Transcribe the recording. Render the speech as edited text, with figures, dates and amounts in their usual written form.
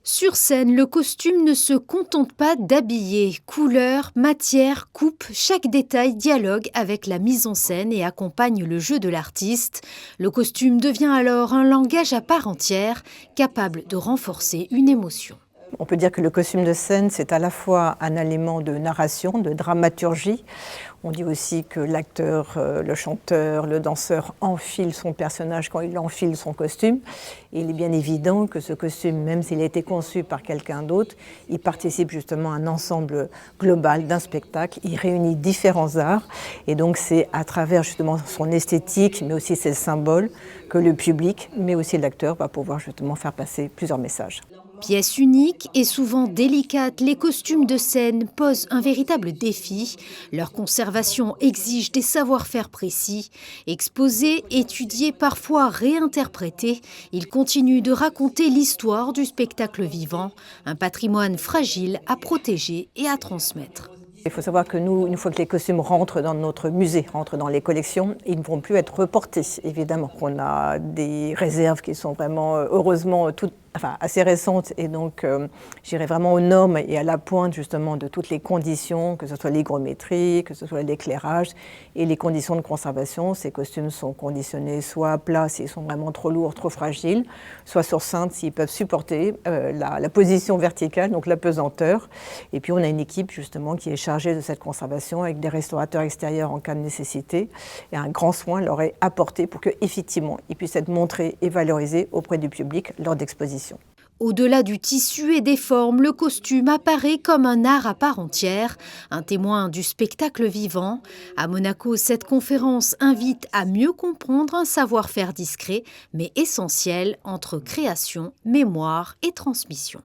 Sur scène, le costume ne se contente pas d'habiller. Couleurs, matière, coupe, chaque détail dialogue avec la mise en scène et accompagne le jeu de l'artiste. Le costume devient alors un langage à part entière, capable de renforcer une émotion. On peut dire que le costume de scène, c'est à la fois un élément de narration, de dramaturgie. On dit aussi que l'acteur, le chanteur, le danseur enfile son personnage quand il enfile son costume. Et il est bien évident que ce costume, même s'il a été conçu par quelqu'un d'autre, il participe justement à un ensemble global d'un spectacle. Il réunit différents arts. Et donc c'est à travers justement son esthétique, mais aussi ses symboles, que le public, mais aussi l'acteur, va pouvoir justement faire passer plusieurs messages. Pièces uniques et souvent délicates, les costumes de scène posent un véritable défi. Leur conservation exige des savoir-faire précis. Exposés, étudiés, parfois réinterprétés, ils continuent de raconter l'histoire du spectacle vivant, un patrimoine fragile à protéger et à transmettre. Il faut savoir que nous, une fois que les costumes rentrent dans notre musée, rentrent dans les collections, ils ne vont plus être reportés, évidemment. On a des réserves qui sont vraiment, heureusement, assez récentes et donc j'irai vraiment aux normes et à la pointe justement de toutes les conditions, que ce soit l'hygrométrie, que ce soit l'éclairage et les conditions de conservation. Ces costumes sont conditionnés soit à plat s'ils sont vraiment trop lourds, trop fragiles, soit sur cintre s'ils peuvent supporter la position verticale, donc la pesanteur. Et puis on a une équipe justement qui est chargée de cette conservation avec des restaurateurs extérieurs en cas de nécessité et un grand soin leur est apporté pour qu'effectivement ils puissent être montrés et valorisés auprès du public lors d'expositions. Au-delà du tissu et des formes, le costume apparaît comme un art à part entière, un témoin du spectacle vivant. À Monaco, cette conférence invite à mieux comprendre un savoir-faire discret, mais essentiel entre création, mémoire et transmission.